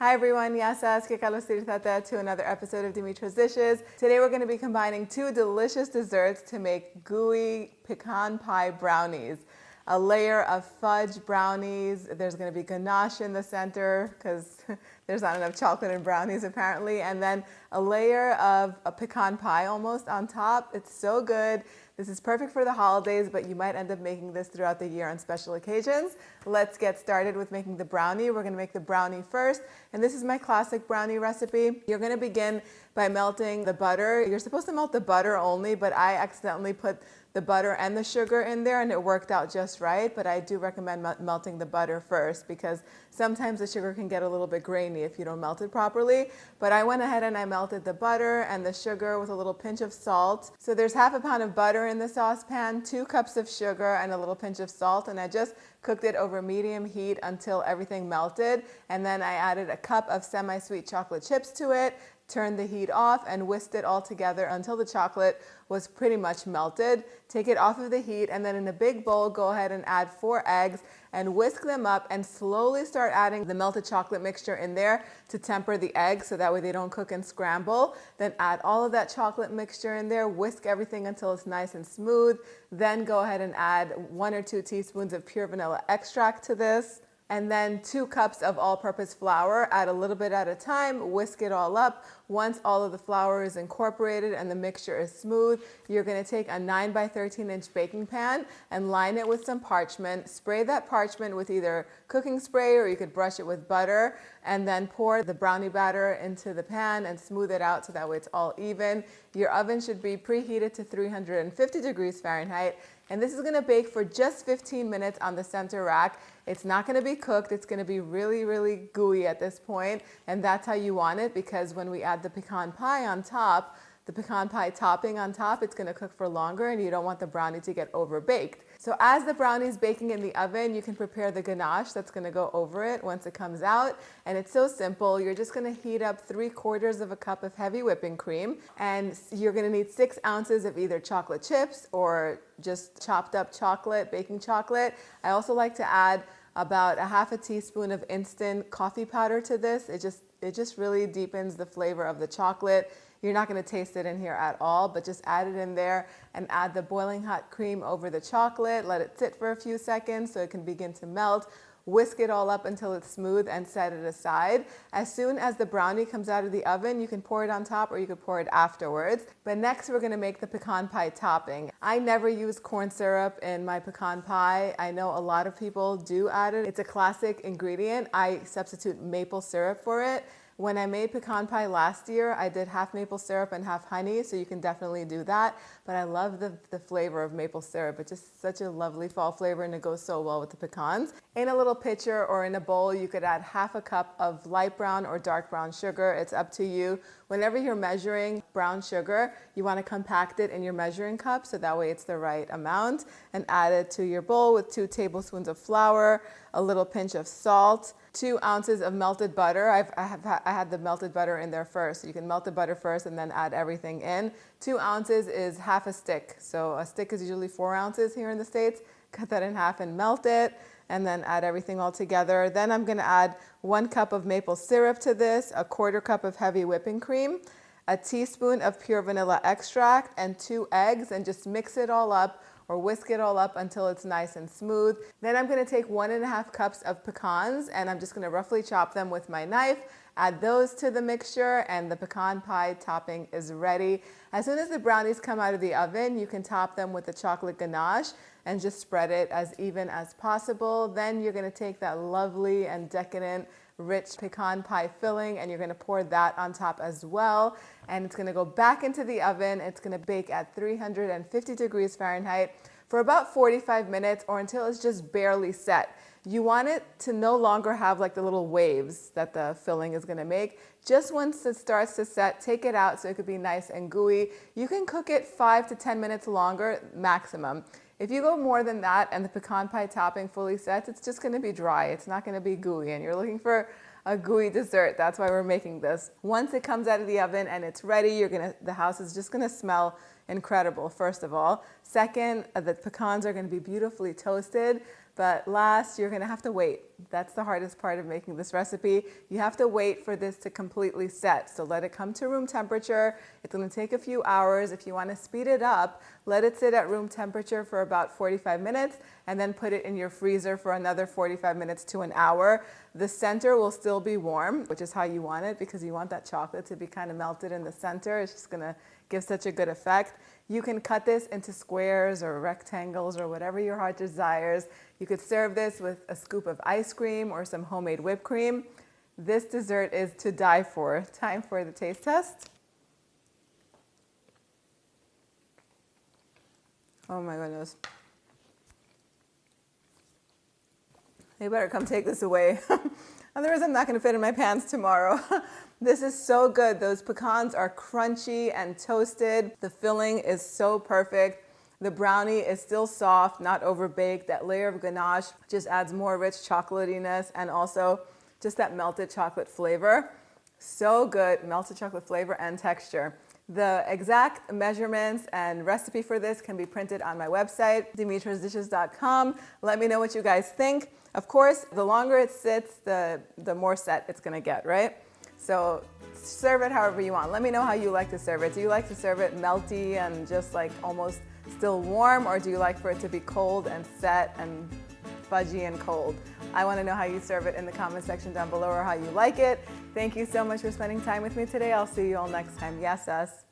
Hi everyone, yasas, que kalos tirtata to another episode of Dimitra's Dishes. Today we're going to be combining two delicious desserts to make gooey pecan pie brownies. A layer of fudge brownies. There's going to be ganache in the center because there's not enough chocolate in brownies apparently. And then a layer of a pecan pie almost on top. It's so good. This is perfect for the holidays, but you might end up making this throughout the year on special occasions. Let's get started with making the brownie. We're going to make the brownie first, and this is my classic brownie recipe. You're going to begin by melting the butter. You're supposed to melt the butter only, but I accidentally put the butter and the sugar in there and it worked out just right, but I do recommend melting the butter first because sometimes the sugar can get a little bit grainy if you don't melt it properly. But I went ahead and I melted the butter and the sugar with a little pinch of salt. So there's half a pound of butter in the saucepan, 2 cups of sugar and a little pinch of salt, and I just cooked it over medium heat until everything melted, and then I added a cup of semi-sweet chocolate chips to it, turned the heat off and whisked it all together until the chocolate was pretty much melted. Take it off of the heat and then in a big bowl go ahead and add 4 eggs and whisk them up and slowly start adding the melted chocolate mixture in there to temper the eggs so that way they don't cook and scramble. Then add all of that chocolate mixture in there, whisk everything until it's nice and smooth. Then go ahead and add 1 or 2 teaspoons of pure vanilla extract to this. And then 2 cups of all-purpose flour, add a little bit at a time, whisk it all up. Once all of the flour is incorporated and the mixture is smooth, you're going to take a 9 by 13 inch baking pan and line it with some parchment. Spray that parchment with either cooking spray or you could brush it with butter, and then pour the brownie batter into the pan and smooth it out so that way it's all even. Your oven should be preheated to 350 degrees Fahrenheit. And this is going to bake for just 15 minutes on the center rack. It's not going to be cooked. It's going to be really, really gooey at this point. And that's how you want it, because when we add the pecan pie on top, the pecan pie topping on top, it's going to cook for longer and you don't want the brownie to get overbaked. So as the brownie is baking in the oven, you can prepare the ganache that's going to go over it once it comes out. And it's so simple. You're just going to heat up 3/4 of a cup of heavy whipping cream, and you're going to need 6 ounces of either chocolate chips or just chopped up chocolate, baking chocolate. I also like to add about a half a teaspoon of instant coffee powder to this. It just really deepens the flavor of the chocolate. You're not going to taste it in here at all, but just add it in there and add the boiling hot cream over the chocolate. Let it sit for a few seconds so it can begin to melt. Whisk it all up until it's smooth and set it aside. As soon as the brownie comes out of the oven, you can pour it on top or you could pour it afterwards. But next we're going to make the pecan pie topping. I never use corn syrup in my pecan pie. I know a lot of people do add it. It's a classic ingredient. I substitute maple syrup for it. When I made pecan pie last year, I did half maple syrup and half honey, so you can definitely do that. But I love the flavor of maple syrup. It's just such a lovely fall flavor and it goes so well with the pecans. In a little pitcher or in a bowl, you could add half a cup of light brown or dark brown sugar. It's up to you. Whenever you're measuring brown sugar, you want to compact it in your measuring cup so that way it's the right amount, and add it to your bowl with 2 tablespoons of flour, a little pinch of salt, 2 ounces of melted butter. I had the melted butter in there first. So you can melt the butter first and then add everything in. 2 ounces is half a stick. So a stick is usually 4 ounces here in the States. Cut that in half and melt it, and then add everything all together. Then I'm going to add 1 cup of maple syrup to this, a 1/4 cup of heavy whipping cream, a teaspoon of pure vanilla extract, and 2 eggs, and just mix it all up or whisk it all up until it's nice and smooth. Then I'm going to take 1.5 cups of pecans and I'm just going to roughly chop them with my knife. Add those to the mixture and the pecan pie topping is ready. As soon as the brownies come out of the oven, you can top them with the chocolate ganache and just spread it as even as possible. Then you're going to take that lovely and decadent rich pecan pie filling and you're going to pour that on top as well, and it's going to go back into the oven. It's going to bake at 350 degrees Fahrenheit for about 45 minutes or until it's just barely set. You want it to no longer have like the little waves that the filling is going to make. Just once it starts to set, take it out so it could be nice and gooey. You can cook it 5 to 10 minutes longer maximum. If you go more than that and the pecan pie topping fully sets, it's just going to be dry. It's not going to be gooey, and you're looking for a gooey dessert. That's why we're making this. Once it comes out of the oven and it's ready, the house is just going to smell incredible, first of all. Second, the pecans are going to be beautifully toasted. But last, you're gonna have to wait. That's the hardest part of making this recipe. You have to wait for this to completely set. So let it come to room temperature. It's gonna take a few hours. If you wanna speed it up, let it sit at room temperature for about 45 minutes and then put it in your freezer for another 45 minutes to an hour. The center will still be warm, which is how you want it because you want that chocolate to be kind of melted in the center. It's just gonna give such a good effect. You can cut this into squares or rectangles or whatever your heart desires. You could serve this with a scoop of ice cream or some homemade whipped cream. This dessert is to die for. Time for the taste test. Oh my goodness. They better come take this away. Otherwise, I'm not going to fit in my pants tomorrow. This is so good. Those pecans are crunchy and toasted. The filling is so perfect. The brownie is still soft, not overbaked. That layer of ganache just adds more rich chocolatiness and also just that melted chocolate flavor. So good, melted chocolate flavor and texture. The exact measurements and recipe for this can be printed on my website, dimitrasdishes.com. Let me know what you guys think. Of course, the longer it sits, the more set it's gonna get, right? So serve it however you want. Let me know how you like to serve it. Do you like to serve it melty and just like almost still warm, or do you like for it to be cold and set and fudgy and cold? I want to know how you serve it in the comment section down below or how you like it. Thank you so much for spending time with me today. I'll see you all next time. Yes, us.